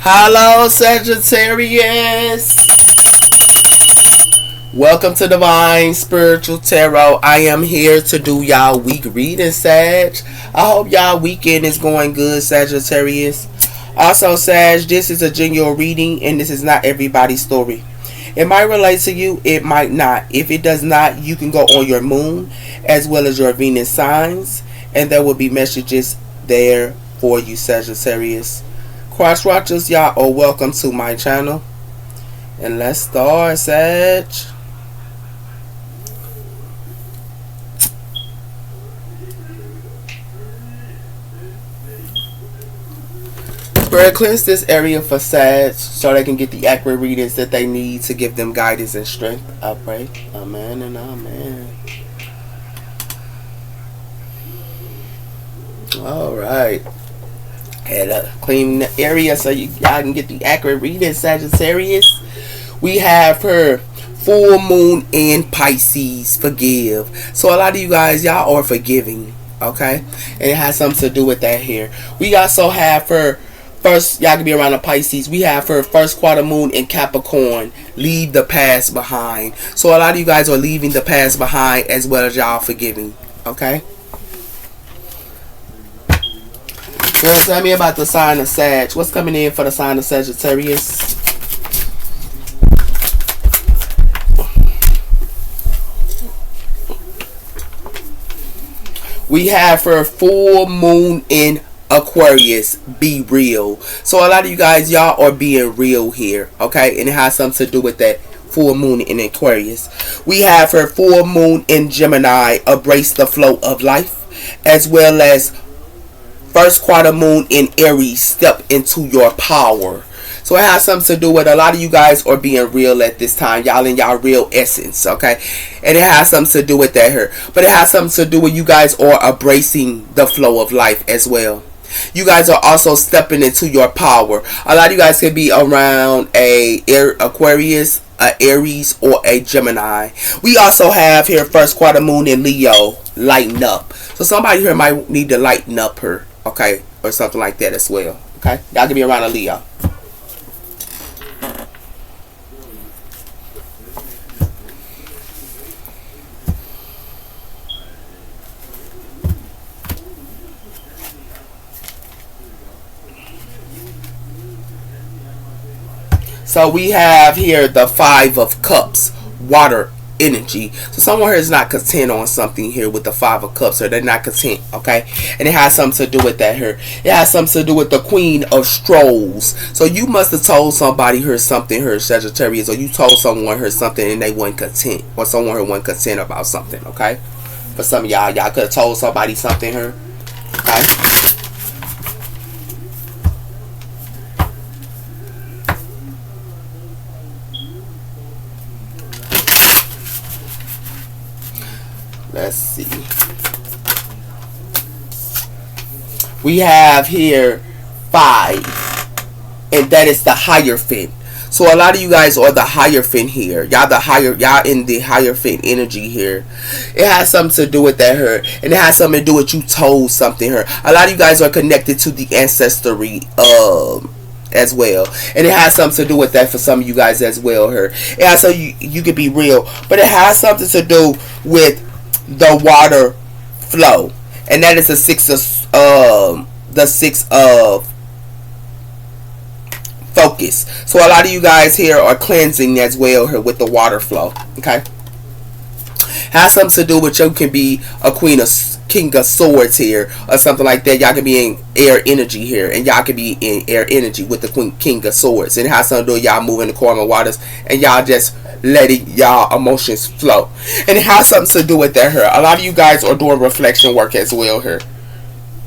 Hello, Sagittarius. Welcome to Divine Spiritual Tarot. I am here to do y'all week reading, Sag. I hope y'all weekend is going good, Sagittarius. Also, Sag, this is a general reading and this is not everybody's story. It might relate to you, it might not. If it does not, you can go on your moon as well as your Venus signs, and there will be messages there for you, Sagittarius. Cross watchers, y'all are welcome to my channel. And let's start, Sag. Spirit, cleanse this area for Sag so they can get the accurate readings that they need to give them guidance and strength. I pray. Amen and amen. Alright. Had to clean the area so y'all can get the accurate reading, Sagittarius. We have her full moon in Pisces. Forgive. So a lot of you guys, y'all are forgiving. Okay? And it has something to do with that here. We also have her first, y'all can be around the Pisces. We have her first quarter moon in Capricorn. Leave the past behind. So a lot of you guys are leaving the past behind as well as y'all forgiving. Okay? Girl, tell me about the sign of Sag. What's coming in for the sign of Sagittarius? We have her full moon in Aquarius. Be real. So a lot of you guys, y'all are being real here. Okay? And it has something to do with that full moon in Aquarius. We have her full moon in Gemini. Embrace the flow of life. As well as first quarter moon in Aries, step into your power. So it has something to do with a lot of you guys are being real at this time. Y'all in y'all real essence, okay? And it has something to do with that here. But it has something to do with you guys are embracing the flow of life as well. You guys are also stepping into your power. A lot of you guys could be around a Aquarius, a Aries, or a Gemini. We also have here first quarter moon in Leo. Lighten up. So somebody here might need to lighten up her. Okay, or something like that as well. Okay, y'all can be around a Leo. So we have here the Five of Cups, water energy. So someone here is not content on something here with the Five of Cups, or they're not content, okay? And it has something to do with that here. It has something to do with the Queen of Strolls. So you must have told somebody here something here, Sagittarius, or you told someone here something and they weren't content, or someone here wasn't content about something, okay? For some of y'all, y'all could have told somebody something here, okay? Let's see. We have here 5. And that is the Hierophant. So a lot of you guys are the Hierophant here. Y'all in the Hierophant energy here. It has something to do with that here. And it has something to do with you told something here. A lot of you guys are connected to the ancestry as well, and it has something to do with that for some of you guys as well here. Yeah, so you can be real, but it has something to do with the water flow, and that is the six of focus. So a lot of you guys here are cleansing as well here with the water flow. Okay, has something to do with you can be a king of swords here or something like that. Y'all can be in air energy here, and y'all can be in air energy with the king of swords, and it has something to do with y'all moving the karma waters and y'all just letting y'all emotions flow, and it has something to do with that here. A lot of you guys are doing reflection work as well here.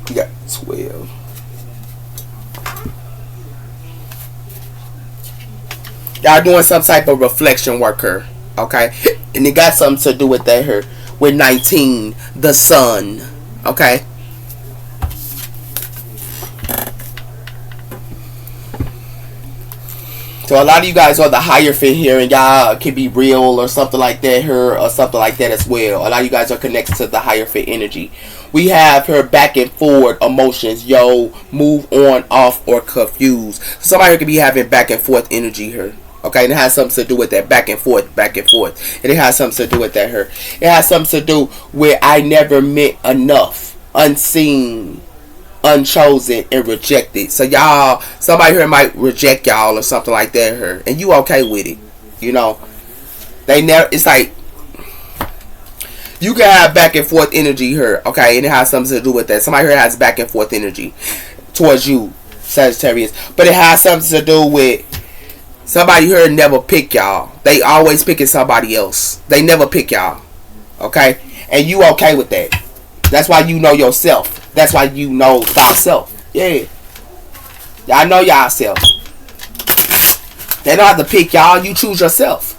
You got 12. Y'all doing some type of reflection work here, okay? And it got something to do with that here. With 19, the sun, okay? So a lot of you guys are the higher fit here, and y'all can be real or something like that here, or something like that as well. A lot of you guys are connected to the higher fit energy. We have her back and forward emotions. Yo, move on, off, or confused. Somebody could be having back and forth energy here. Okay, and it has something to do with that back and forth, back and forth. And it has something to do with that her. It has something to do with I never meant enough, unseen, unchosen, and rejected. So y'all, somebody here might reject y'all or something like that here, and you okay with it. You know, they never. It's like you can have back and forth energy here, okay, and it has something to do with that. Somebody here has back and forth energy towards you, Sagittarius, but it has something to do with somebody here never pick y'all. They always picking somebody else. They never pick y'all, okay, and you okay with that. That's why you know yourself. That's why you know thyself. Yeah. Y'all know y'all self. They don't have to pick y'all. You choose yourself.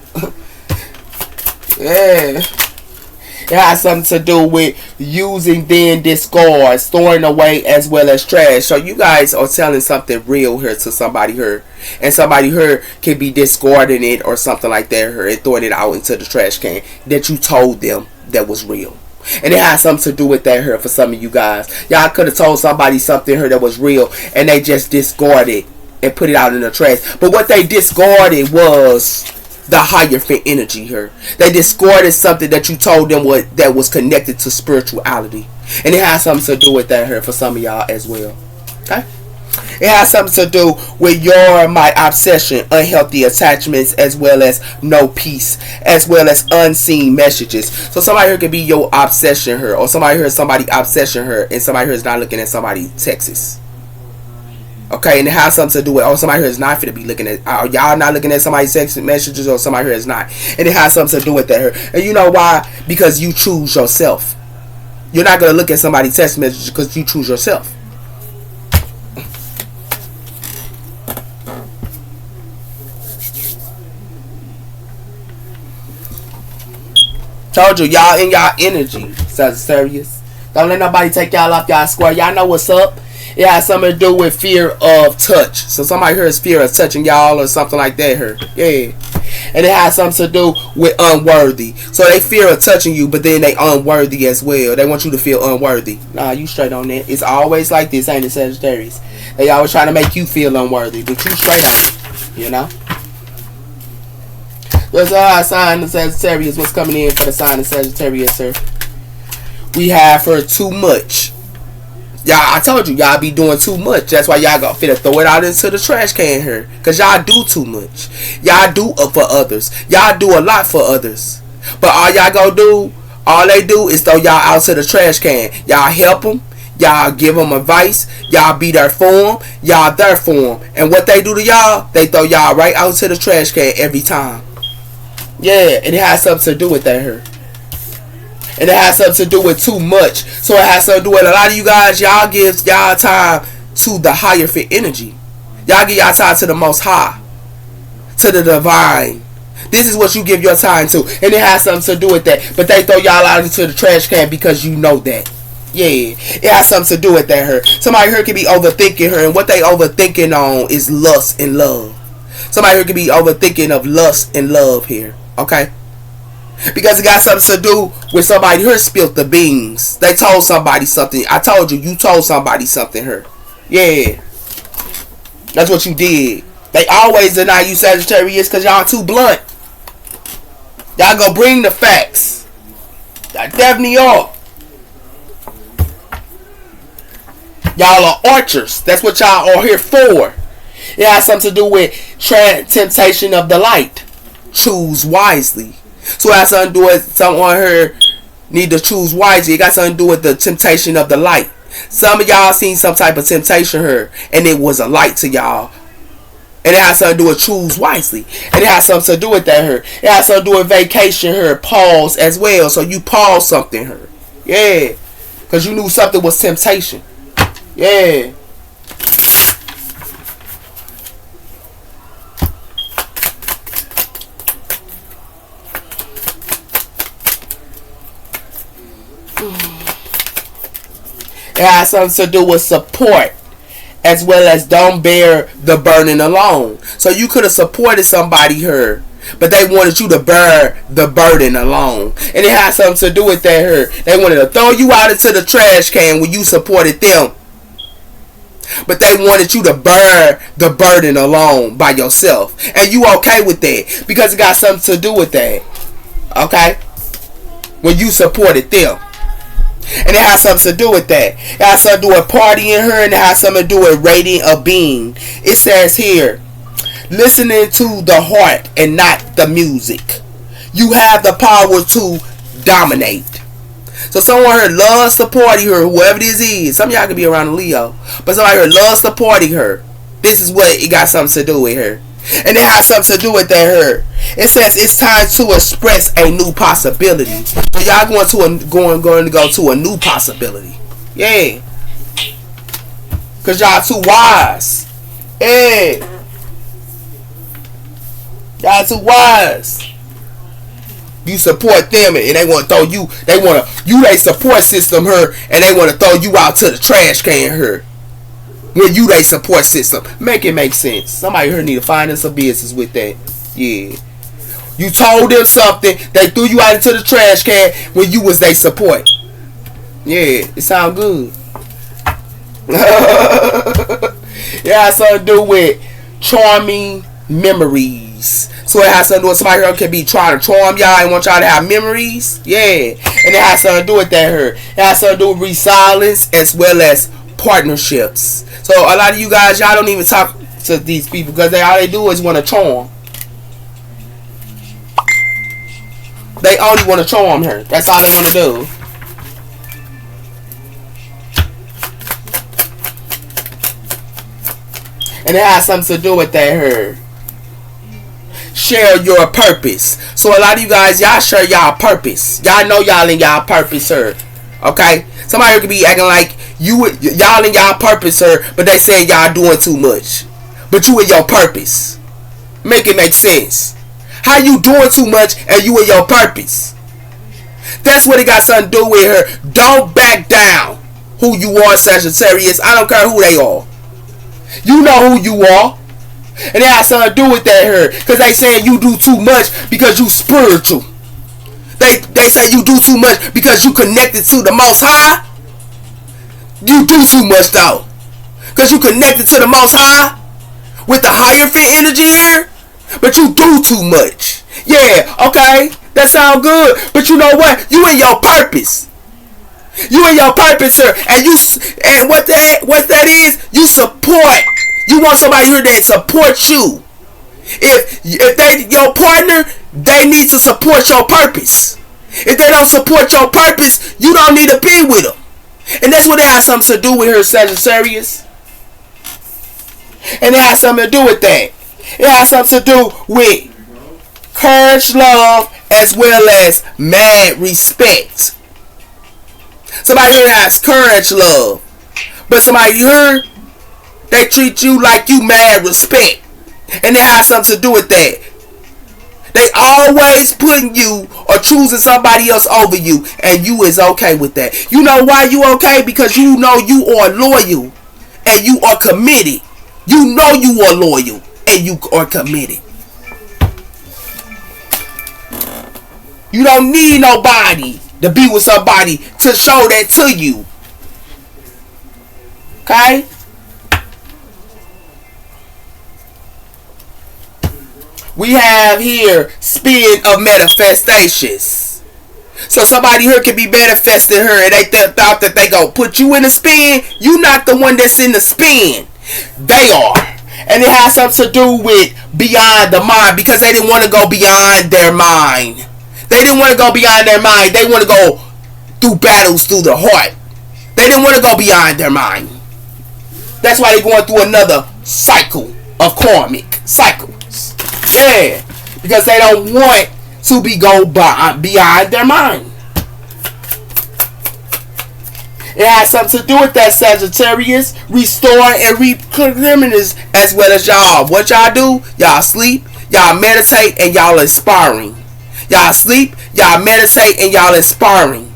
Yeah. It has something to do with using, then discard, storing away, as well as trash. So you guys are telling something real here to somebody here. And somebody here can be discarding it or something like that here and throwing it out into the trash can that you told them that was real. And it has something to do with that here for some of you guys. Y'all could have told somebody something here that was real and they just discarded and put it out in the trash. But what they discarded was the higher fit energy here. They discarded something that you told them that was connected to spirituality. And it has something to do with that here for some of y'all as well. Okay? It has something to do with my obsession, unhealthy attachments, as well as no peace, as well as unseen messages. So somebody here could be your obsession here, or somebody here is somebody obsession here, and somebody here is not looking at somebody Texas. Okay, and it has something to do with, somebody here is not going to be looking at, y'all not looking at somebody's text messages, or somebody here is not. And it has something to do with that here. And you know why? Because you choose yourself. You're not going to look at somebody's text messages because you choose yourself. Told you, y'all in y'all energy, Sagittarius. Don't let nobody take y'all off y'all square. Y'all know what's up. It has something to do with fear of touch. So somebody here is fear of touching y'all or something like that here. Yeah. And it has something to do with unworthy. So they fear of touching you, but then they unworthy as well. They want you to feel unworthy. Nah, you straight on that. It's always like this, ain't it, Sagittarius? They always trying to make you feel unworthy, but you straight on. You know? What's our sign of Sagittarius? What's coming in for the sign of Sagittarius, sir? We have her too much. Y'all, I told you, y'all be doing too much. That's why y'all got to throw it out into the trash can here. Because y'all do too much. Y'all do for others. Y'all do a lot for others. But all y'all gonna do, all they do is throw y'all out to the trash can. Y'all help them. Y'all give them advice. Y'all be there for them. Y'all there for them. And what they do to y'all, they throw y'all right out to the trash can every time. Yeah, and it has something to do with that here. And it has something to do with too much. So it has something to do with a lot of you guys, y'all give y'all time to the higher fit energy. Y'all give y'all time to the most high. To the divine. This is what you give your time to. And it has something to do with that. But they throw y'all out into the trash can because you know that. Yeah, it has something to do with that here. Somebody here can be overthinking her. And what they overthinking on is lust and love. Somebody here can be overthinking of lust and love here. Okay? Because it got something to do with somebody here spilled the beans. They told somebody something. I told you, you told somebody something here. Yeah. That's what you did. They always deny you, Sagittarius, because y'all too blunt. Y'all go bring the facts. Y'all definitely are. Y'all are archers. That's what y'all are here for. It has something to do with temptation of the light. Choose wisely. So it has something to do with someone here need to choose wisely. It got something to do with the temptation of the light. Some of y'all seen some type of temptation here, and it was a light to y'all. And it has something to do with choose wisely. And it has something to do with that here. It has something to do with vacation here. Pause as well. So you pause something here. Yeah. Because you knew something was temptation. Yeah. It has something to do with support as well as don't bear the burden alone. So you could have supported somebody here, but they wanted you to bear the burden alone. And it had something to do with that here. They wanted to throw you out into the trash can when you supported them, but they wanted you to bear the burden alone by yourself. And you okay with that because it got something to do with that. Okay? When you supported them. And it has something to do with that. It has something to do with partying her, and it has something to do with rating a being. It says here, listening to the heart and not the music. You have the power to dominate. So someone here loves supporting her, whoever this is. Some of y'all could be around a Leo, but somebody here loves supporting her. This is what it got something to do with her. And it has something to do with that her. It says it's time to express a new possibility. So y'all going to go to a new possibility. Yeah. Cause y'all too wise. Yeah. Y'all too wise. You support them and they want to throw you. They want to they support system her, and they want to throw you out to the trash can her. When you they support system, make it make sense. Somebody here need to find in some business with that. Yeah, you told them something, they threw you out into the trash can when you was they support. Yeah, it sound good. Yeah, it has something to do with charming memories. So it has something to do with somebody here can be trying to charm y'all and want y'all to have memories. Yeah, and it has something to do with that here. It has something to do with resilience as well as partnerships. So a lot of you guys, y'all don't even talk to these people because all they do is want to charm. They only want to charm her. That's all they want to do. And it has something to do with that her. Share your purpose. So a lot of you guys, y'all share y'all purpose. Y'all know y'all in y'all purpose her. Okay? Somebody could be acting like y'all in y'all purpose, sir, but they say y'all doing too much. But you in your purpose. Make it make sense. How you doing too much and you in your purpose? That's what it got something to do with her. Don't back down. Who you are, Sagittarius. I don't care who they are. You know who you are. And it has something to do with that her. Because they saying you do too much because you spiritual. They say you do too much because you connected to the Most High. You do too much though. Because you connected to the Most High. With the higher fit energy here. But you do too much. Yeah, okay. That sound good. But you know what? You in your purpose. You in your purpose, sir. And what that is, you support. You want somebody here that supports you. If they your partner, they need to support your purpose. If they don't support your purpose, you don't need to be with them. And that's what it has something to do with her, Sagittarius. And it has something to do with that. It has something to do with courage, love, as well as mad respect. Somebody here has courage, love. But somebody here, they treat you like you mad respect. And it has something to do with that. They always putting you or choosing somebody else over you. And you is okay with that. You know why you okay? Because you know you are loyal. And you are committed. You know you are loyal. And you are committed. You don't need nobody to be with somebody to show that to you. Okay? We have here spin of manifestations. So somebody here can be manifesting her and they thought that they gonna put you in a spin. You not the one that's in the spin. They are. And it has something to do with beyond the mind because they didn't want to go beyond their mind. They didn't want to go beyond their mind. They want to go through battles through the heart. They didn't want to go beyond their mind. That's why they're going through another cycle of karmic cycles. Yeah, because they don't want to go beyond their mind. It has something to do with that, Sagittarius. Restore and reap criminals as well as y'all. What y'all do? Y'all sleep, y'all meditate, and y'all inspiring. Y'all sleep, y'all meditate, and y'all inspiring.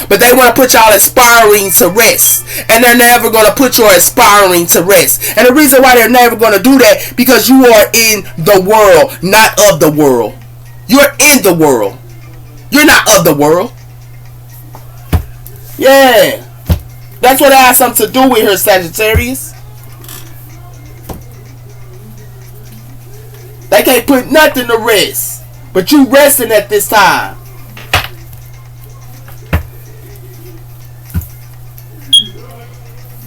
But they want to put y'all aspiring to rest. And they're never going to put your aspiring to rest. And the reason why they're never going to do that, because you are in the world, not of the world. You're in the world. You're not of the world. Yeah. That's what it has something to do with her, Sagittarius. They can't put nothing to rest. But you resting at this time.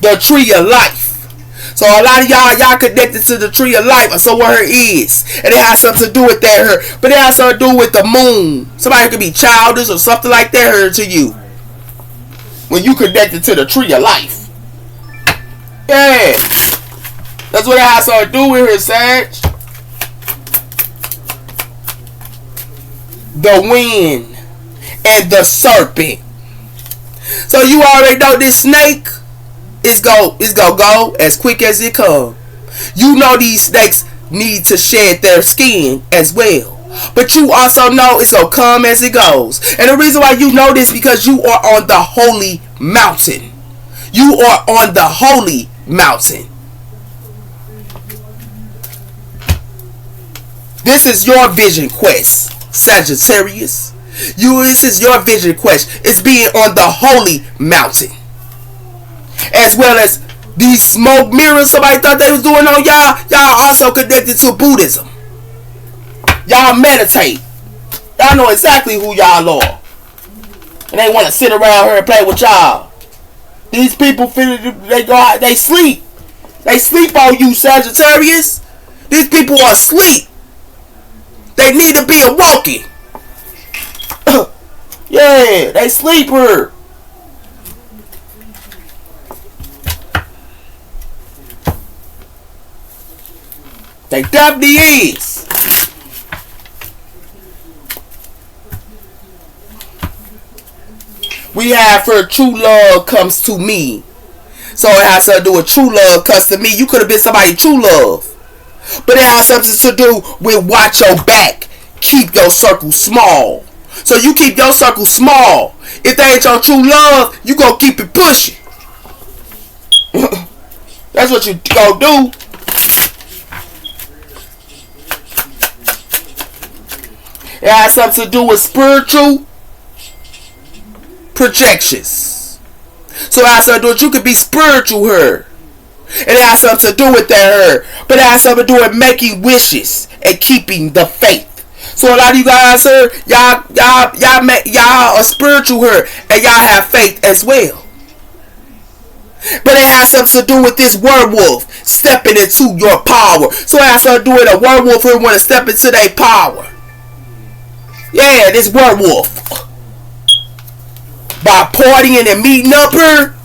The tree of life. So a lot of y'all connected to the tree of life, or so what her is. And it has something to do with that her. But it has something to do with the moon. Somebody could be childish or something like that her to you. When you connected to the tree of life. Yeah. That's what it has something to do with her, Sag. The wind and the serpent. So you already know this snake is gonna go as quick as it come. You know these snakes need to shed their skin as well. But you also know it's gonna come as it goes. And the reason why you know this because you are on the holy mountain. You are on the holy mountain. This is your vision quest, Sagittarius. This is your vision quest. It's being on the holy mountain. As well as these smoke mirrors somebody thought they was doing on y'all. Y'all also connected to Buddhism. Y'all meditate. Y'all know exactly who y'all are. And they want to sit around here and play with y'all. These people they go out, they sleep. They sleep on you, Sagittarius. These people are asleep. They need to be awoken. Yeah, they sleep here. They definitely is. We have her true love comes to me. So it has something to do with true love comes to me. You could have been somebody true love. But it has something to do with watch your back. Keep your circle small. So you keep your circle small. If they ain't your true love, you gonna keep it pushing. That's what you gonna do. It has something to do with spiritual projections. So it has something to do with you could be spiritual her. And it has something to do with that her. But it has something to do with making wishes and keeping the faith. So a lot of you guys here, y'all are spiritual here and y'all have faith as well. But it has something to do with this werewolf stepping into your power. So it has something to do with a werewolf who want to step into their power. Yeah, this werewolf. By partying and meeting up here.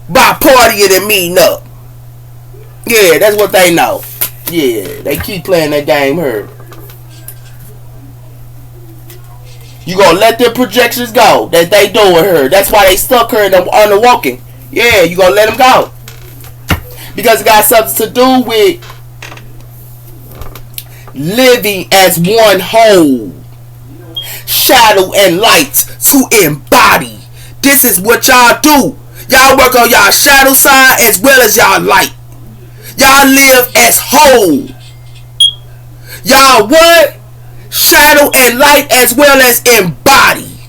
By partying and meeting up. Yeah, that's what they know. Yeah, they keep playing that game here. You gonna let their projections go that they doing her. That's why they stuck her on the walking. Yeah, you gonna let them go. Because it got something to do with living as one whole. Shadow and light to embody. This is what y'all do. Y'all work on y'all shadow side as well as y'all light. Y'all live as whole. Y'all what? Shadow and light as well as embody.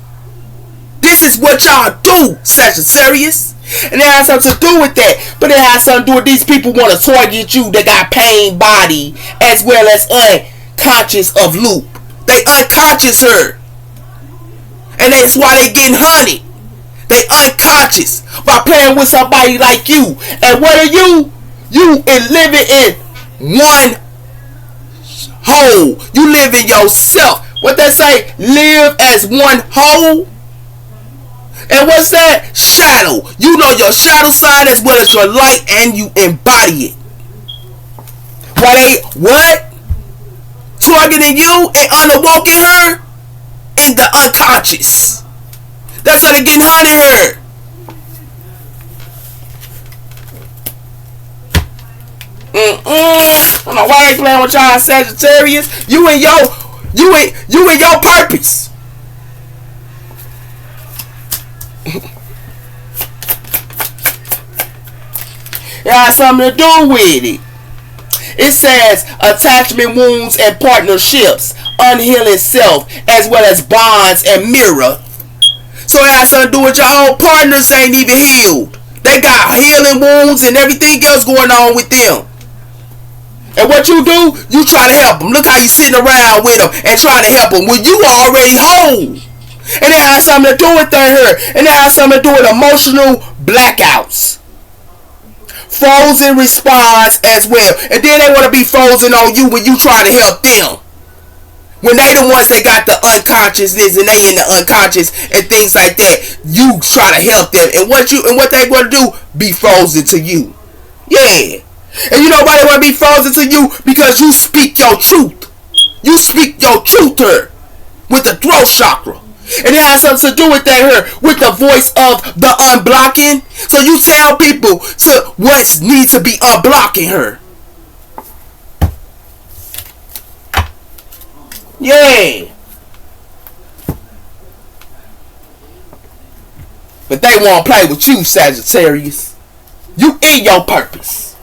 This is what y'all do, Sagittarius. And it has something to do with that. But it has something to do with these people want to target you that got pain body as well as unconscious of loop. They unconscious her. And that's why they getting hunted. They unconscious by playing with somebody like you. And what are you? You is living in one whole. You live in yourself. What they say? Live as one whole. And what's that? Shadow. You know your shadow side as well as your light, and you embody it. Why they what? Targeting you and unawoken her in the unconscious. That's why they getting hunted here. I don't know why they playing with y'all Sagittarius. You and your purpose. It has something to do with it. It says attachment wounds and partnerships, unhealing self, as well as bonds and mirror. So it has something to do with your own partners ain't even healed. They got healing wounds and everything else going on with them. And what you do, you try to help them. Look how you sitting around with them and trying to help them when you already whole. And it has something to do with that here. And it has something to do with emotional blackouts. Frozen response as well. And then they want to be frozen on you when you trying to help them. When they the ones that got the unconsciousness and they in the unconscious and things like that, you try to help them. And what they want to do, be frozen to you. Yeah. And you know why they want to be frozen to you? Because you speak your truth. You speak your truth here with the throat chakra. And it has something to do with that here, with the voice of the unblocking. So you tell people to what needs to be unblocking her. Yeah. But they won't play with you, Sagittarius. You in your purpose.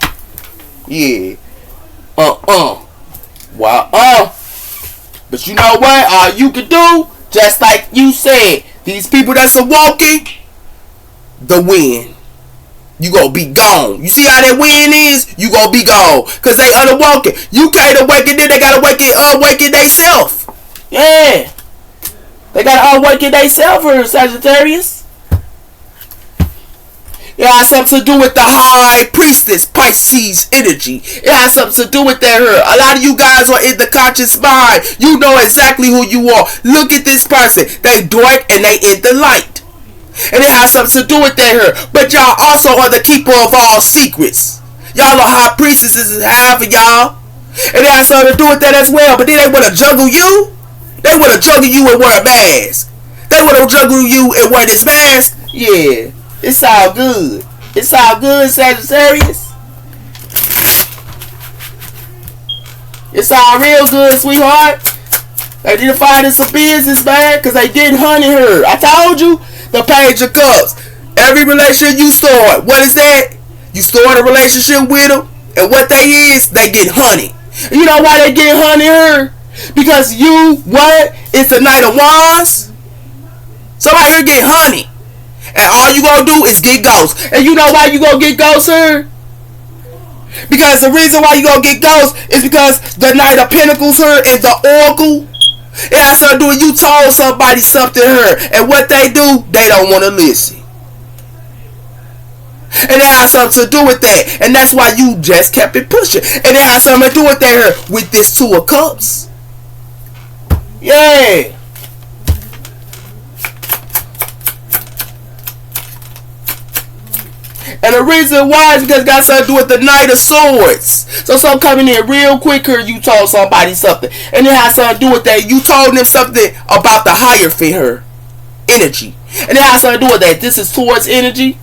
Yeah. Well, but you know what? All you can do, just like you said, these people that's a walking, the wind. You gonna be gone. You see how that wind is? You gonna be gone. Cause they are the walking. You can't awaken them, they gotta awaken themselves. Yeah. They gotta awaken themselves for Sagittarius. It has something to do with the high priestess Pisces energy. It has something to do with that her. A lot of you guys are in the conscious mind. You know exactly who you are. Look at this person. They dark and they in the light. And it has something to do with that her. But y'all also are the keeper of all secrets. Y'all are high priestesses, half of y'all. And it has something to do with that as well. But then they want to juggle you. They want to juggle you and wear a mask. They want to juggle you and wear this mask. Yeah. It's all good. It's all good, Sagittarius. It's all real good, sweetheart. They didn't find us a business, man, because they didn't honey her. I told you, the Page of Cups. Every relationship you start, what is that? You start a relationship with them, and what they is, they get honey. And you know why they get honey her? Because you, what? It's the Knight of Wands. Somebody here get honey. And all you gonna do is get ghosts. And you know why you gonna get ghosts here? Because the reason why you gonna get ghosts is because the Knight of Pentacles here and the Oracle. It has something to do with you told somebody something here. And what they do, they don't want to listen. And it has something to do with that. And that's why you just kept it pushing. And it has something to do with that here. With this Two of Cups. Yeah. And the reason why is because it got something to do with the Knight of Swords. So something coming in real quick here, you told somebody something. And it has something to do with that. You told them something about the Hierophant her energy. And it has something to do with that. This is Taurus energy.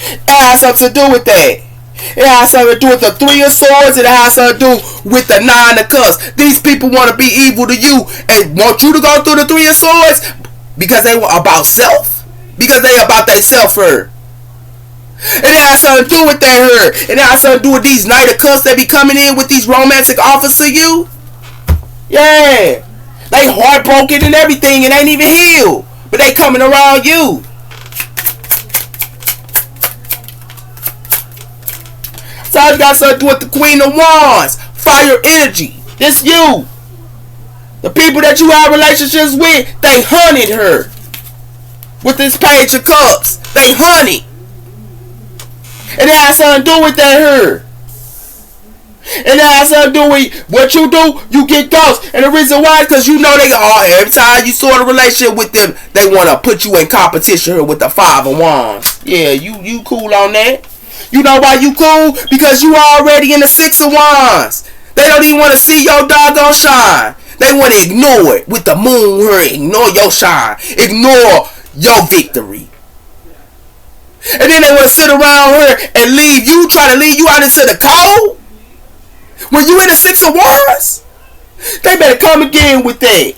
It has something to do with that. It has something to do with the Three of Swords. And it has something to do with the Nine of Cups. These people want to be evil to you and want you to go through the Three of Swords because they were about self. Because they about they self her. And it has something to do with that her. And it has something to do with these Knight of Cups that be coming in with these romantic offers to you. Yeah. They heartbroken and everything and ain't even healed. But they coming around you. So it got something to do with the Queen of Wands. Fire energy. This you. The people that you have relationships with, they hunted her. With this Page of Cups. They hunted. And it has something to do with that her. And it has something to do with what you do, you get ghosts. And the reason why is because you know they every time you start a relationship with them, they want to put you in competition here with the Five of Wands. Yeah, you cool on that. You know why you cool? Because you already in the Six of Wands. They don't even want to see your doggone shine. They want to ignore it with the moon here. Ignore your shine. Ignore your victory. And then they want to sit around here and leave you, try to leave you out into the cold. When you in the Six of Wands, they better come again with that.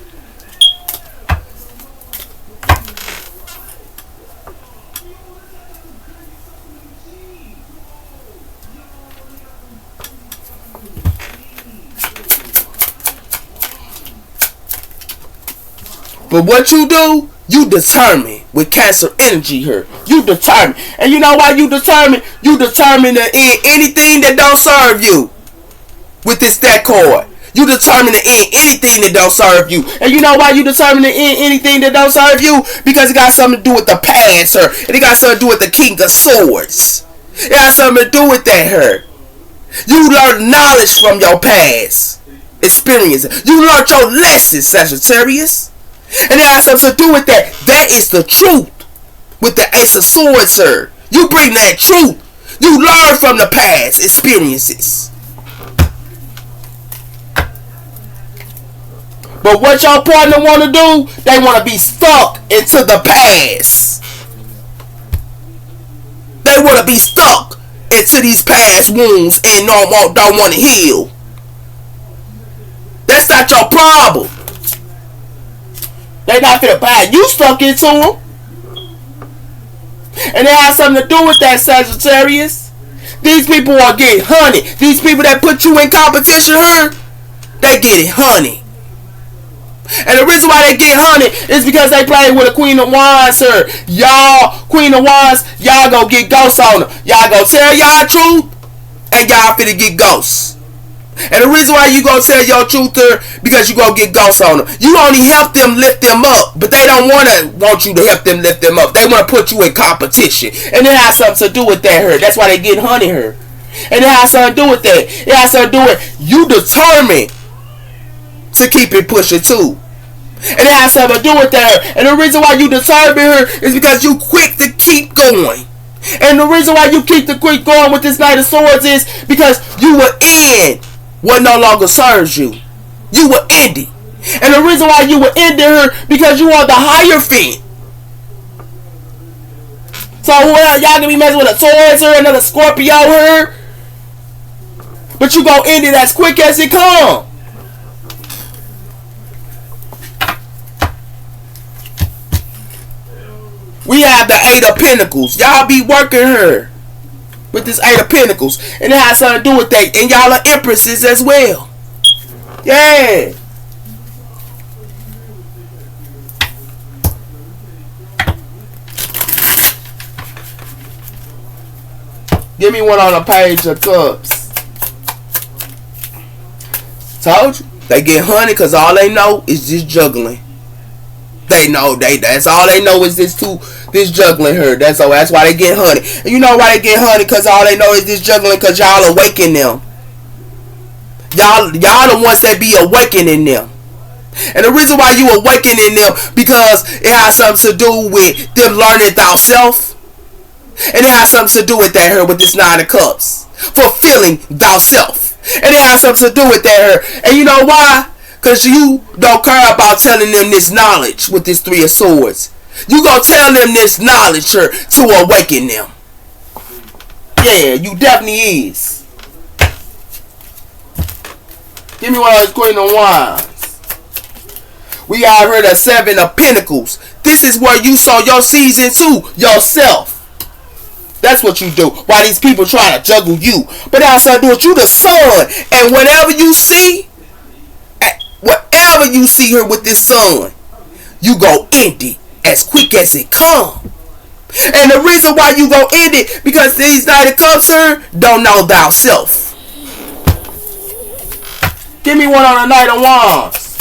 But what you do, you determine with Cancer energy here. You determine. And you know why you determine? You determine to end anything that don't serve you with this deck card. You determine to end anything that don't serve you. And you know why you determine to end anything that don't serve you? Because it got something to do with the past here. And it got something to do with the King of Swords. It got something to do with that here. You learn knowledge from your past experiences. You learned your lessons, Sagittarius. And it has something to do with that. That is the truth. With the Ace of Swords, sir. You bring that truth. You learn from the past experiences. But what your partner want to do, they want to be stuck into the past. They want to be stuck into these past wounds and don't want to heal. That's not your problem. They not finna buy you stuck into them. And it has something to do with that, Sagittarius. These people are getting honey. These people that put you in competition here, they getting honey. And the reason why they get honey is because they play with a Queen of Wands, sir. Y'all, Queen of Wands, y'all go get ghosts on them. Y'all go tell y'all truth, and y'all finna get ghosts. And the reason why you gonna tell your truth, sir, because you gonna get ghosts on them. You only help them lift them up, but they don't want you to help them lift them up. They want to put you in competition, and it has something to do with that here. That's why they get honey here, and it has something to do with that. It has something to do with you determined to keep it pushing too. And it has something to do with that. And the reason why you determine her is because you quick to keep going. And the reason why you keep to quick going with this Knight of Swords is because you will end what no longer serves you. You will end it. And the reason why you will end her because you are the Hierophant. So y'all gonna be messing with a Taurus or another Scorpio here, but you gonna end it as quick as it come. We have the Eight of Pentacles. Y'all be working her with this Eight of Pentacles. And it has something to do with that. And y'all are Empresses as well. Yeah. Give me one on a Page of Cups. Told you. They get honey because all they know is just juggling. They know that's all they know is this juggling her. That's why they get honey. And you know why they get honey? Because all they know is this juggling, because y'all awaken them. Y'all the ones that be awakening them. And the reason why you awakening them, because it has something to do with them learning thyself. And it has something to do with that here with this Nine of Cups. Fulfilling thyself. And it has something to do with that here. And you know why? Because you don't care about telling them this knowledge with this Three of Swords. You gonna tell them this knowledge here to awaken them. Yeah, you definitely is. Give me one of those Queen of Wands. We got here the Seven of Pentacles. This is where you sow your seeds into yourself. That's what you do. While these people try to juggle you. But that's how I do it. You the sun. And whatever you see, whatever you see here with this sun, you go end it as quick as it come. And the reason why you go end it, because these Knight of Cups here don't know thyself. Give me one on the Knight of Wands.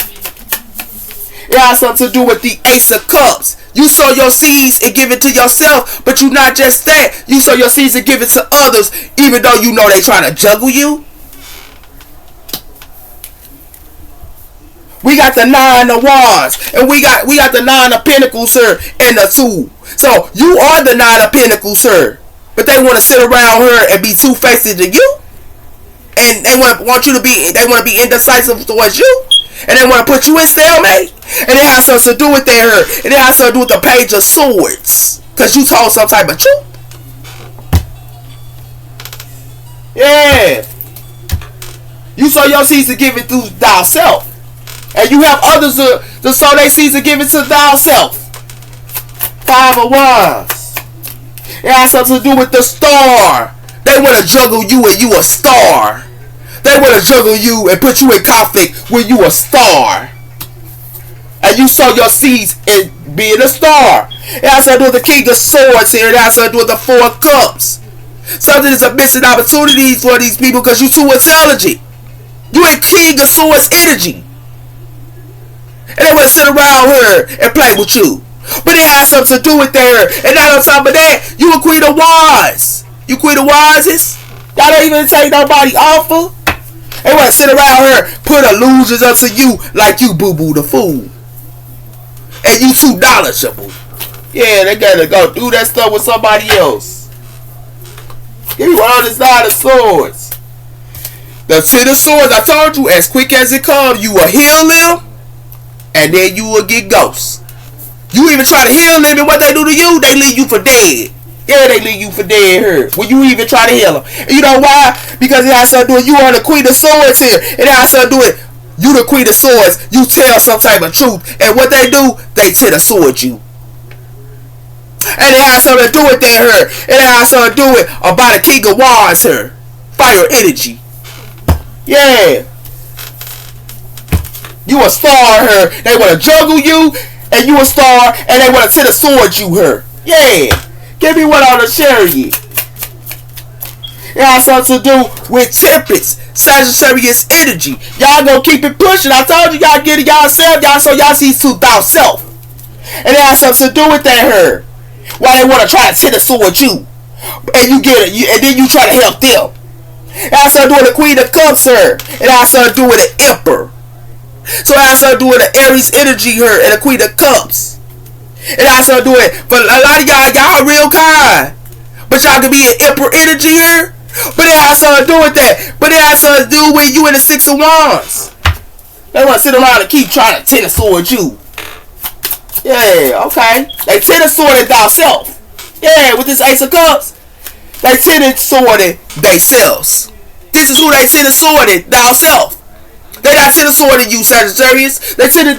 It has something to do with the Ace of Cups. You sow your seeds and give it to yourself, but you not just that. You sow your seeds and give it to others, even though you know they trying to juggle you. We got the Nine of Wands, and we got the Nine of Pentacles, sir, and the Two. So you are the Nine of Pentacles, sir, but they want to sit around here and be two-faced to you, and they want you to be. They want to be indecisive towards you, and they want to put you in stalemate. And it has something to do with that, and it has something to do with the Page of Swords, cause you told some type of truth. Yeah, you sow your seeds to give it through thyself. And you have others to sow their seeds and give it to thyself. Five of Wands. It has something to do with the star. They want to juggle you and you a star. They want to juggle you and put you in conflict when you a star. And and you sow your seeds in being a star. It has to do with the King of Swords here. It has to do with the Four of Cups. Something is a missing opportunity for these people because you're too intelligent. You in King of Swords energy. And they want to sit around here and play with you. But it has something to do with there. And not on top of that, you a Queen of Wands. You Queen of Wands? Y'all don't even take nobody awful. They want to sit around here, put illusions up to you like you boo-boo the fool. And you too knowledgeable. Yeah, they gotta go do that stuff with somebody else. Give me one of this Nine of Swords. The Ten of Swords, I told you, as quick as it comes, you will heal them, and then you will get ghosts. You even try to heal them, and what they do to you, they leave you for dead. Yeah, they leave you for dead here. When you even try to heal them. And you know why? Because it has something to do with you are the Queen of Swords here. It has something to do with you the Queen of Swords. You tell some type of truth. And what they do, they tend to sword you. And it has something to do with that here. It has something to do with about the King of Wands here. Fire energy. Yeah. You a star here. They want to juggle you. And you a star. And they want to tend to sword you here. Yeah. Give me one on the chariot. It has something to do with Temperance, Sagittarius energy. Y'all gonna keep it pushing. I told you y'all get it yourself. Y'all so y'all see to self. And it has something to do with that her. Why they want to try to sit a sword you. And you get it, and then you try to help them. It has something to do with the Queen of Cups her. It has something to do with the Emperor. So it has something to do with the Aries energy her and the Queen of Cups. It has something to do with, but a lot of y'all real kind. But y'all can be an Emperor energy here. But it has something to do with that. But it has something to do with you and the Six of Wands. They want to sit around and keep trying to tennis sword you. Yeah, okay. They tennis sworded thyself. Yeah, with this Ace of Cups. They tennis sworded themselves. This is who they tennis sworded thyself. They not tennis sworded you, Sagittarius. They tennis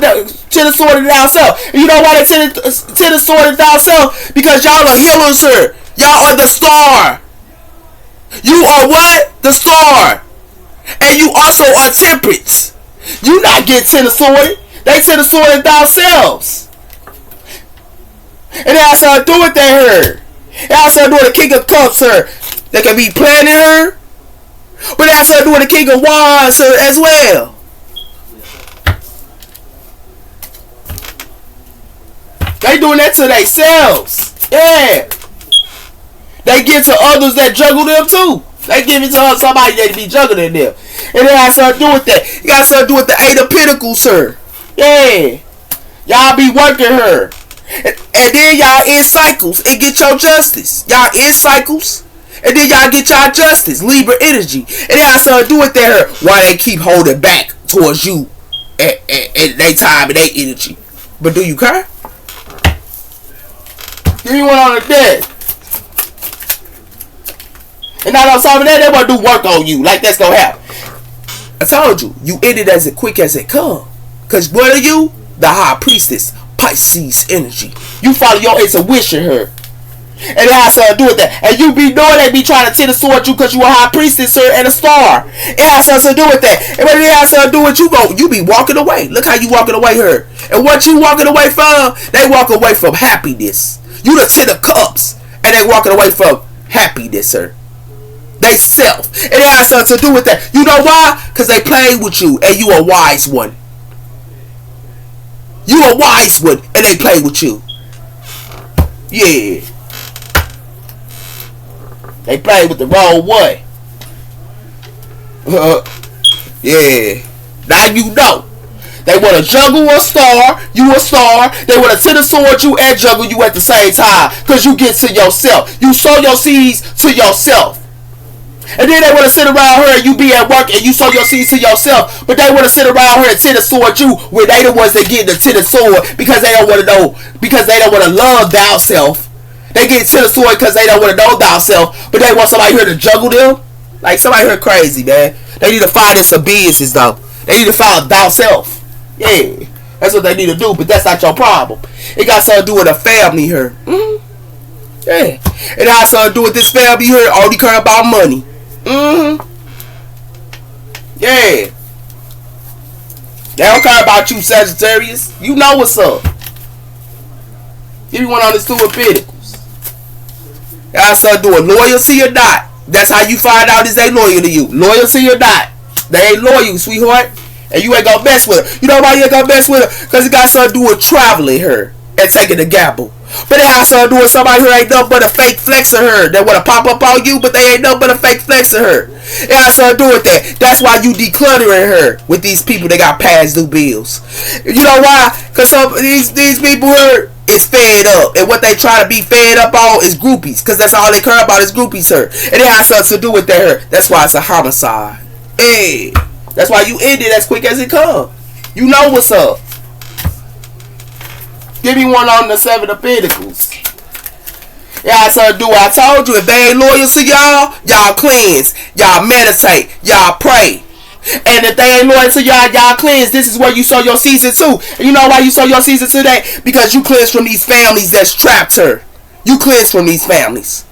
sworded themselves. And you know why they tennis sworded themselves? Because y'all are healers here. Y'all are the star. You are what? The star. And you also are Temperance. You not get tennis sworded. They tennis sworded themselves. And it has something to do with that her. It has something to do with the King of Cups her. They can be planning her. But it has something to do with the King of Wands her as well. They doing that to themselves. Yeah. They give to others that juggle them too. They give it to somebody that be juggling them. And it has something to do with that. It got something to do with the Eight of Pentacles her. Yeah. Y'all be working her. And then y'all in cycles and get your justice. Y'all in cycles. And then y'all get y'all justice. Libra energy. And it has something to do with that her. Why they keep holding back towards you at their time and their energy. But do you care? Give me one on the dead. And not on top of that, they want to do work on you. Like that's going to happen. I told you. You end it as quick as it come. Because what are you? The High Priestess. Pisces energy. You follow your intuition here. And it has something to do with that. And you be knowing they be trying to tennis sword you because you a High Priestess here and a star. It has something to do with that. And when it has something to do with you be walking away. Look how you walking away here. And what you walking away from? They walk away from happiness. You the Ten of Cups. And they walking away from happiness, sir. They self. And it has something to do with that. You know why? Because they played with you. And you a wise one. You a wise one. And they play with you. Yeah. They play with the wrong one. Yeah. Now you know. They want to juggle a star. You a star. They want to tennis sword you and juggle you at the same time. Because you get to yourself. You sow your seeds to yourself. And then they want to sit around here and you be at work and you sow your seeds to yourself. But they want to sit around here and tennis sword you when they the ones that get the tennis sword because they don't want to know. Because they don't want to love thyself. They get tennis sword because they don't want to know thyself. But they want somebody here to juggle them. Like somebody here crazy, man. They need to find in some business though. They need to find thyself. Yeah, that's what they need to do, but that's not your problem. It got something to do with a family here. Yeah, it has something to do with this family here. Only care about money. Yeah, They don't care about you, Sagittarius. You know what's up. Give me one on this Two of Pentacles. Y'all start doing loyalty or not. That's how you find out is they loyal to you. Loyalty or not. They ain't loyal, sweetheart. And you ain't gonna mess with her. You know why you ain't gonna mess with her? Because it got something to do with traveling her and taking the gamble. But it has something to do with somebody who ain't nothing but a fake flex of her. They want to pop up on you, but they ain't nothing but a fake flex of her. It has something to do with that. That's why you decluttering her with these people that got past due bills. You know why? Because some these people here is fed up. And what they try to be fed up on is groupies. Because that's all they care about is groupies her. And it has something to do with that her. That's why it's a homicide. Hey. That's why you end it as quick as it comes. You know what's up. Give me one on the Seven of Pentacles. Y'all so do I told you, if they ain't loyal to y'all, y'all cleanse. Y'all meditate. Y'all pray. And if they ain't loyal to y'all, y'all cleanse. This is where you sow your season too. And you know why you sow your season today? Because you cleanse from these families that's trapped her. You cleanse from these families.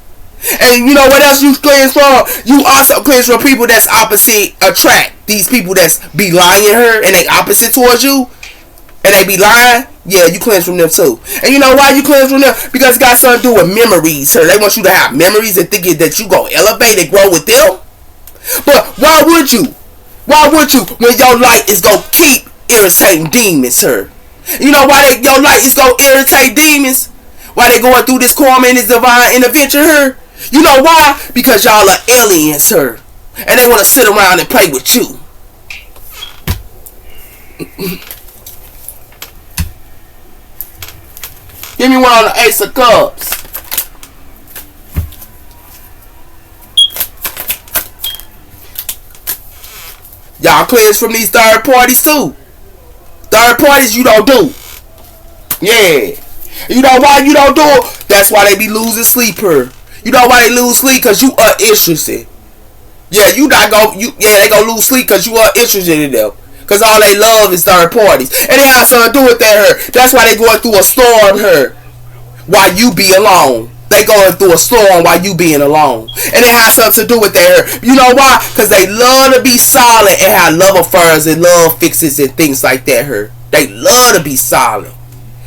And you know what else you cleanse from? You also cleanse from people that's opposite attract. These people that's be lying her and they opposite towards you. And they be lying. Yeah, you cleanse from them too. And you know why you cleanse from them? Because it got something to do with memories. Sir. They want you to have memories and thinking that you go elevate and grow with them. But why would you? Why would you when your light is going to keep irritating demons, sir? You know why your light is going to irritate demons? Why they going through this karma and this divine intervention here? You know why? Because y'all are aliens, sir. And they want to sit around and play with you. Give me one on the Ace of Cups. Y'all cleanse from these third parties too. Third parties you don't do. Yeah. You know why you don't do it? That's why they be losing sleep here. You know why they lose sleep? Because you are interested. Yeah, you not go. They gonna lose sleep because you are interested in them. Because all they love is third parties. And it has something to do with that her. That's why they going through a storm her. While you be alone. They going through a storm while you being alone. And it has something to do with that her. You know why? Because they love to be silent and have love affairs and love fixes and things like that her. They love to be silent.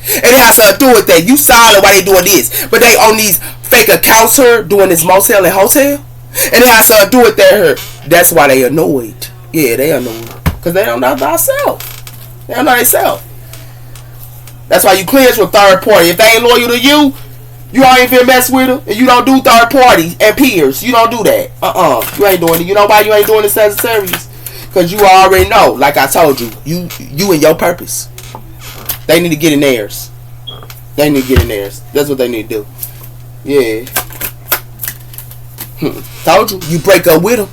And it has something to do with that. You silent while they doing this. But they on these fake accounts her doing this motel and hotel. And it has something to do with that her. That's why they annoyed. Yeah, they annoyed. Because they don't know themselves. They don't know themselves. That's why you cleanse with third party. If they ain't loyal to you, you don't even mess with them. And you don't do third party and peers. You don't do that. You ain't doing it. You know why you ain't doing it, Sagittarius? Because you already know. Like I told you. You and your purpose. They need to get in theirs. They need to get in theirs. That's what they need to do. Yeah. Told you. You break up with them.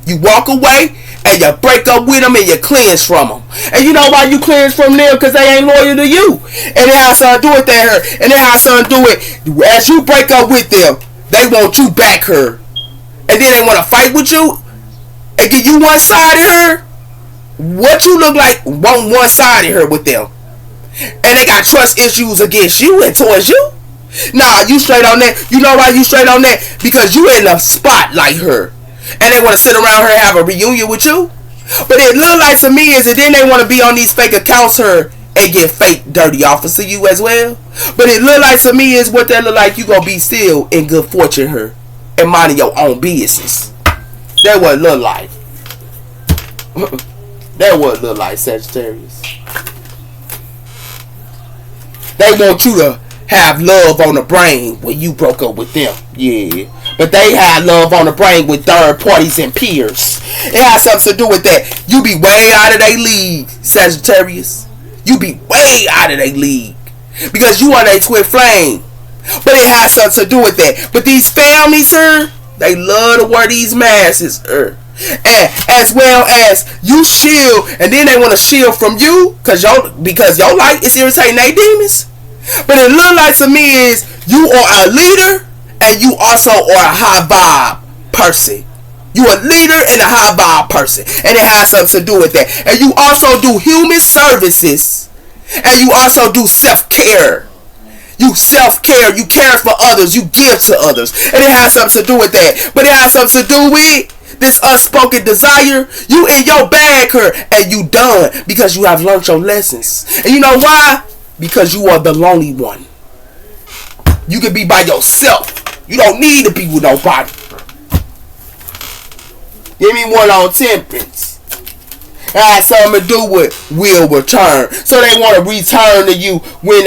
You walk away. And you break up with them and you cleanse from them. And you know why you cleanse from them? Because they ain't loyal to you. And it has something to do with that. And it has something to do with, as you break up with them, they want you back her. And then they want to fight with you. And give you one-sided her. What you look like want one-sided her with them. And they got trust issues against you and towards you. Nah, you straight on that. You know why you straight on that? Because you in a spot like her. And they want to sit around her and have a reunion with you. But it look like to me is that then they want to be on these fake accounts her and get fake dirty offers to you as well. But it look like to me is what that look like you gonna be still in good fortune her and minding your own business. That what it look like. That what it look like, Sagittarius. They want you to have love on the brain when you broke up with them. Yeah. But they had love on the brain with third parties and peers. It has something to do with that. You be way out of their league, Sagittarius. You be way out of their league. Because you on a twin flame. But it has something to do with that. But these families, sir, they love to wear these masks, sir. And as well as you shield, and then they want to shield from you because your light is irritating their demons. But it look like to me is you are a leader and you also are a high vibe person. You a leader and a high vibe person. And it has something to do with that. And you also do human services. And you also do self-care. You self-care. You care for others. You give to others. And it has something to do with that. But it has something to do with this unspoken desire, you in your bag her and you done because you have learned your lessons. And you know why? Because you are the lonely one. You can be by yourself. You don't need to be with nobody. Give me one on temperance. It has something to do with will return. So they want to return to you when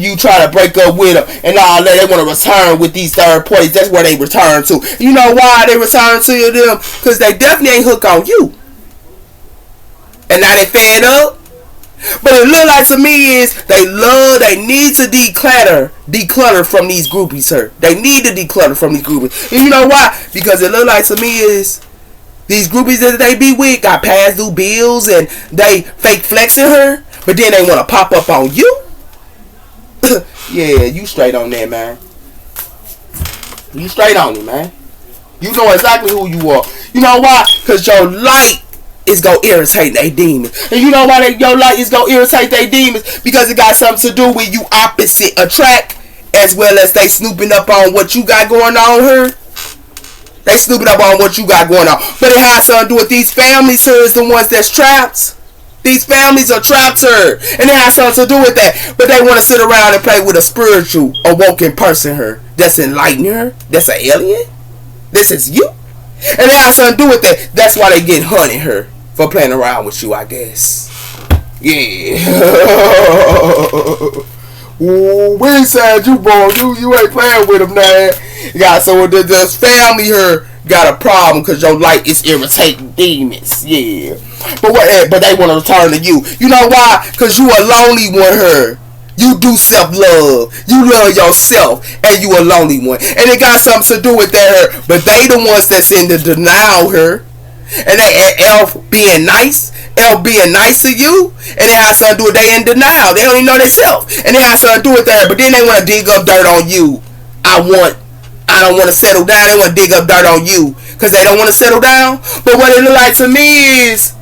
you try to break up with them and all that. They want to return with these third parties. That's where they return to. You know why they return to them? Because they definitely ain't hooked on you. And now they fed up. But it look like to me is they need to declutter from these groupies here. They need to declutter from these groupies. And you know why? Because it look like to me is these groupies that they be with got past due bills and they fake flexing her, but then they want to pop up on you. Yeah, you straight on that, man. You straight on it, man. You know exactly who you are. You know why? Because your light is going to irritate they demons. And you know why your light is going to irritate they demons? Because it got something to do with you opposite attract, as well as they snooping up on what you got going on here. They snooping up on what you got going on. But it has something to do with these families here is the ones that's trapped. These families are trapped here. And it has something to do with that. But they want to sit around and play with a spiritual, awoken person here. That's enlightening her. That's an alien. This is you. And it has something to do with that. That's why they get hunted her. For playing around with you, I guess. Yeah. Ooh, we said you, bro. You ain't playing with them, man. Yeah, so this family here got a problem because your light is irritating demons. Yeah. But they want to return to you. You know why? Because you a lonely one here. You do self-love. You love yourself. And you a lonely one. And it got something to do with that here. But they the ones that's in the denial here. And they Elf being nice. Elf being nice to you. And it has something to do with they in denial. They don't even know themselves. And it has something to do with that. But then they want to dig up dirt on you. I don't want to settle down. They want to dig up dirt on you. Because they don't want to settle down. But what it look like to me is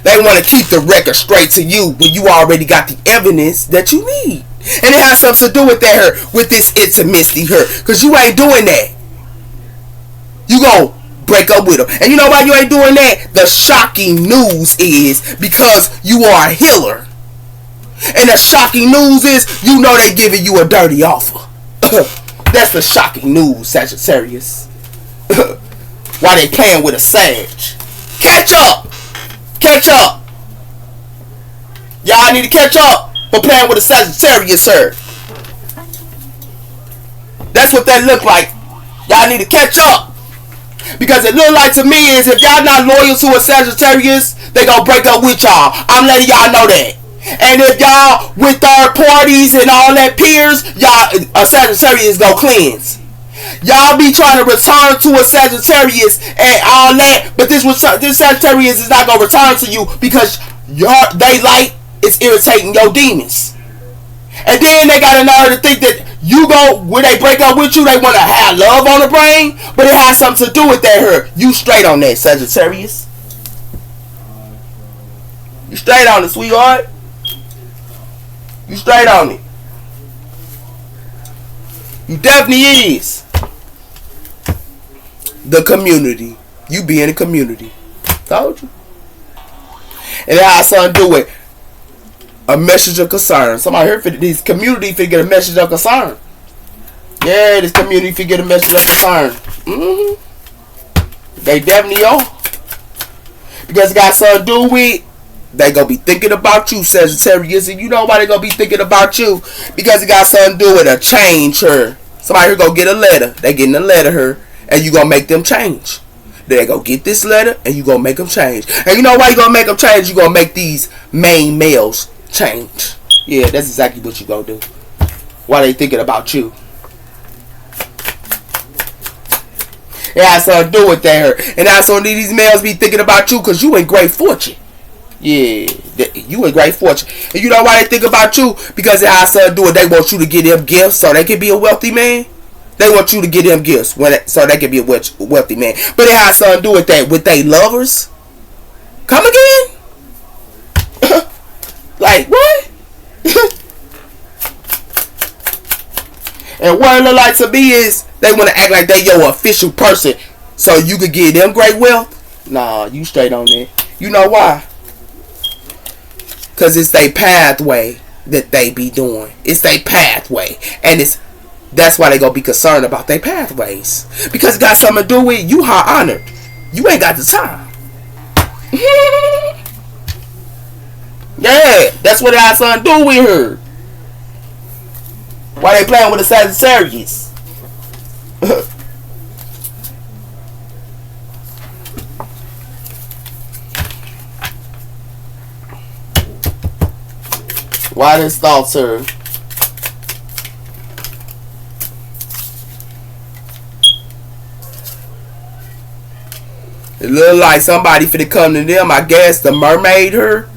they want to keep the record straight to you when you already got the evidence that you need. And it has something to do with that here. With this intimacy here. Because you ain't doing that. You gon' break up with them. And you know why you ain't doing that? The shocking news is because you are a healer. And the shocking news is you know they giving you a dirty offer. That's the shocking news, Sagittarius. Why they playing with a Sag? Catch up! Catch up! Y'all need to catch up for playing with a Sagittarius, sir. That's what that look like. Y'all need to catch up. Because it look like to me is if y'all not loyal to a Sagittarius, they gonna break up with y'all. I'm letting y'all know that. And if y'all with third parties and all that peers, y'all a Sagittarius go cleanse. Y'all be trying to return to a Sagittarius and all that, but this Sagittarius is not gonna return to you because they light is irritating your demons. And then they got another to think that you go when they break up with you, they want to have love on the brain, but it has something to do with that here. You straight on that, Sagittarius. You straight on it, sweetheart. You straight on it. You definitely is. The community. You be in the community. Told you. And it has something to do with a message of concern. Somebody here for this community to get a message of concern. Yeah, this community to get a message of concern. They definitely are. Because it got something to do with they gonna be thinking about you, Sagittarius. And you know why they gonna be thinking about you? Because it got something to do with a change here. Somebody here gonna get a letter. They getting a letter here. And you gonna make them change. They gonna get this letter and you gonna make them change. And you know why you gonna make them change? You gonna make these main males change. Yeah, that's exactly what you gonna do. Why they thinking about you? It has something to do with that. And also these males be thinking about you because you in great fortune. Yeah, you in great fortune. And you know why they think about you? Because it has something to do with they want you to get them gifts so they can be a wealthy man. They want you to get them gifts so they can be a wealthy man. But it has something to do with that. With they lovers. Come again? Like, what? And what it look like to me is they want to act like they your official person so you could give them great wealth. Nah, you straight on that. You know why? Because it's their pathway that they be doing. It's their pathway. And that's why they gonna be concerned about their pathways. Because it got something to do with you high honored. You ain't got the time. Yeah, that's what it has something to do with her. Why they playing with the Sagittarius? Why this thoughts her? It look like somebody finna come to them. I guess the mermaid her.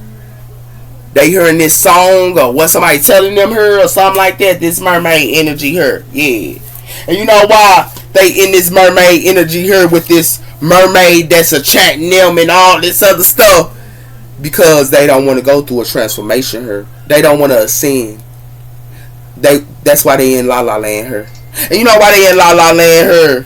They hearing this song or what somebody telling them her or something like that. This mermaid energy her. Yeah. And you know why they in this mermaid energy her with this mermaid that's attracting them and all this other stuff? Because they don't want to go through a transformation her. They don't want to ascend. That's why they in La La Land her. And you know why they in La La Land her?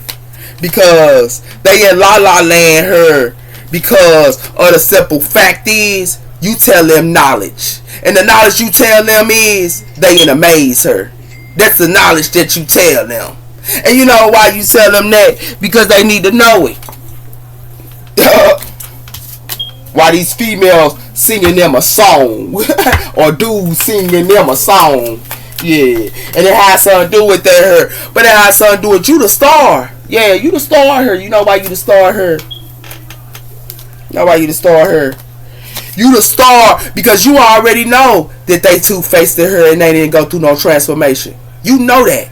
Because they in La La Land her because of the simple fact is you tell them knowledge. And the knowledge you tell them is they in a maze her. That's the knowledge that you tell them. And you know why you tell them that? Because they need to know it. Why these females singing them a song or dudes singing them a song. Yeah. And it has something to do with that her. But it has something to do with you the star. Yeah, you the star her. You know why you the star her? You know why you the star her? You the star because you already know that they two-faced her and they didn't go through no transformation. You know that.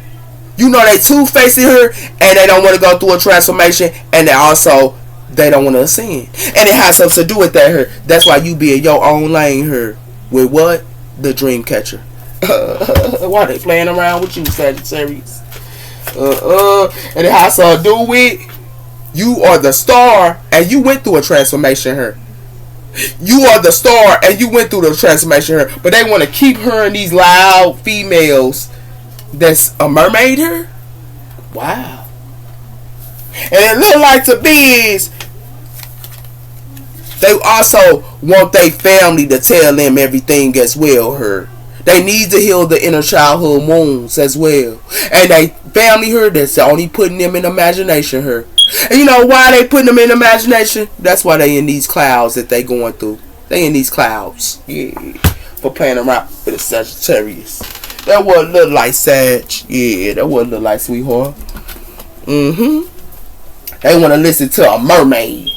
You know they two-faced her and they don't want to go through a transformation and they don't want to ascend. And it has something to do with that her. That's why you be in your own lane her. With what? The dream catcher. Why they playing around with you, Sagittarius? And it has to do with you are the star and you went through a transformation her. You are the star and you went through the transformation her. But they want to keep her and these loud females that's a mermaid her. Wow. And it look like to be is they also want their family to tell them everything as well her. They need to heal the inner childhood wounds as well. And they family her that's only putting them in imagination her. And you know why they putting them in imagination? That's why they in these clouds that they going through. They in these clouds. Yeah. For playing around with a Sagittarius. That what look like Sag. Yeah, that what look like sweetheart. They want to listen to a mermaid.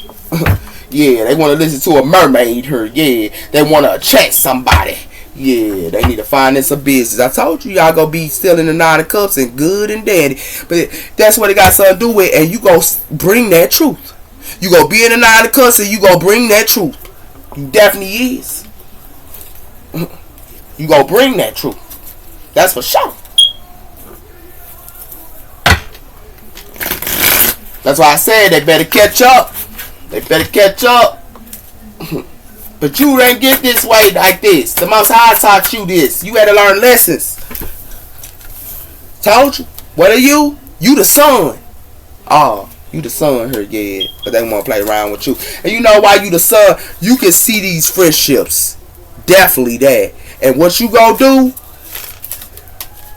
Yeah, they want to listen to a mermaid her. Yeah, they want to attract somebody. Yeah, they need to finance a business. I told you y'all gonna be still in the 9 of cups and good and dandy. But that's what it got something to do with. And you go bring that truth. You go be in the 9 of cups and you go bring that truth. You definitely is. You go bring that truth. That's for sure. That's why I said they better catch up. They better catch up. But you ain't get this way like this. The Most High taught you this. You had to learn lessons. Told you. What are you? You the son. Oh, you the son here, yeah. But they want to play around with you. And you know why you the son? You can see these friendships. Definitely that. And what you gonna do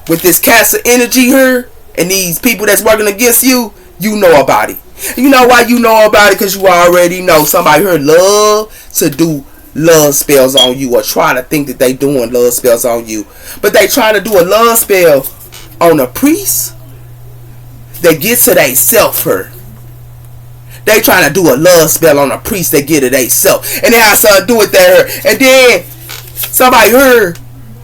with this Cancer energy here and these people that's working against you, you know about it. You know why you know about it? Because you already know somebody here love to do love spells on you or try to think that they doing love spells on you. But they trying to do a love spell on a priest that gets to they self her. They trying to do a love spell on a priest that get to they self. And it has something to do with that her. And then somebody here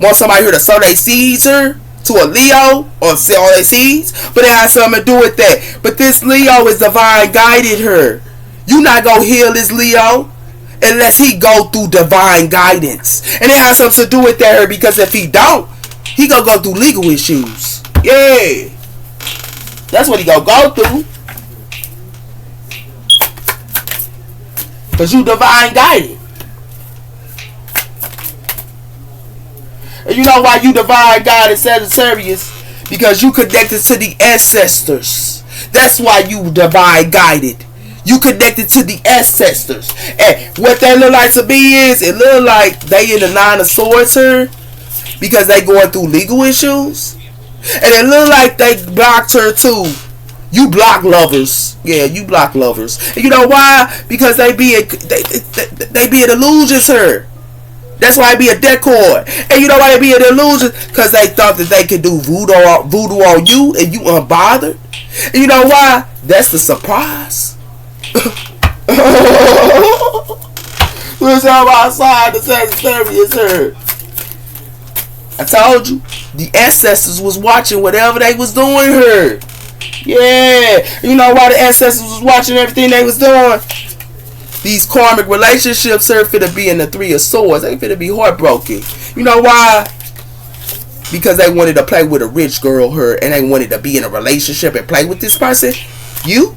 wants somebody here to sow their seeds her to a Leo or sell their seeds. But it has something to do with that. But this Leo is divine guided her. You not gonna heal this Leo unless he go through divine guidance. And it has something to do with that, because if he don't, he gonna go through legal issues. Yeah. That's what he gonna go through. Because you divine guided. And you know why you divine guided, Sagittarius? Because you connected to the ancestors. That's why you divine guided. You connected to the ancestors. And what that look like to me is, it look like they in the 9 of Swords here. Because they going through legal issues. And it look like they blocked her too. You block lovers. Yeah, you block lovers. And you know why? Because they be in illusions here. That's why it be a decor. And you know why they be in illusions? Because they thought that they could do voodoo on you and you unbothered. And you know why? That's the surprise. Who's on my side? The Sagittarius here. I told you. The ancestors was watching whatever they was doing here. Yeah. You know why the ancestors was watching everything they was doing? These karmic relationships are finna be in the 3 of Swords. They finna be heartbroken. You know why? Because they wanted to play with a rich girl here, and they wanted to be in a relationship and play with this person. You?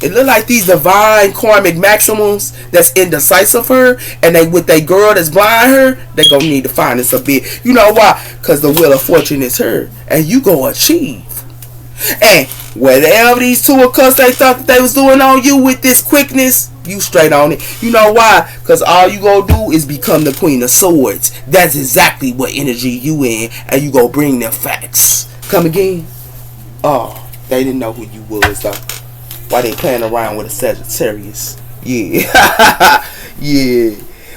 It look like these divine karmic maximums that's indecisive her, and they with that girl that's blind her, they gonna need to find this a bit. You know why? Because the wheel of fortune is her, and you gonna achieve. And whatever these 2 of Cups they thought that they was doing on you with this quickness, you straight on it. You know why? Because all you gonna do is become the Queen of Swords. That's exactly what energy you in, and you gonna bring them facts. Come again? Oh, they didn't know who you was though. Why they playing around with a Sagittarius? Yeah. Yeah.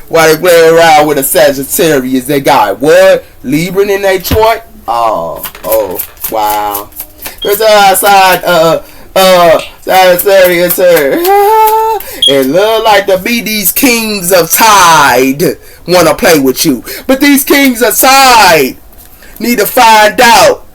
Why they playing around with a Sagittarius? They got what? Libra in their chart? Oh, wow. Cause outside, Sagittarius here. It look like to be these kings of tide wanna play with you. But these kings of tide need to find out.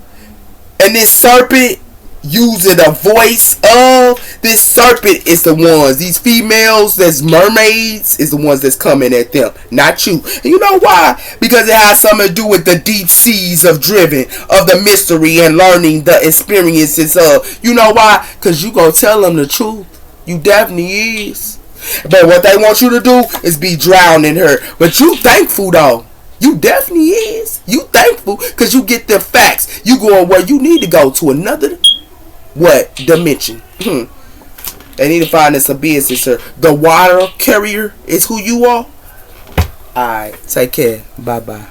And this serpent using the voice of this serpent is the ones. These females that's mermaids is the ones that's coming at them, not you. And you know why? Because it has something to do with the deep seas of driven, of the mystery and learning the experiences of. You know why? Because you gonna tell them the truth. You definitely is. But what they want you to do is be drowned in her. But you thankful though. You definitely is. You thankful because you get the facts. You going where you need to go, to another what dimension. They need to find us a business, sir. The water carrier is who you are. Alright, take care. Bye bye.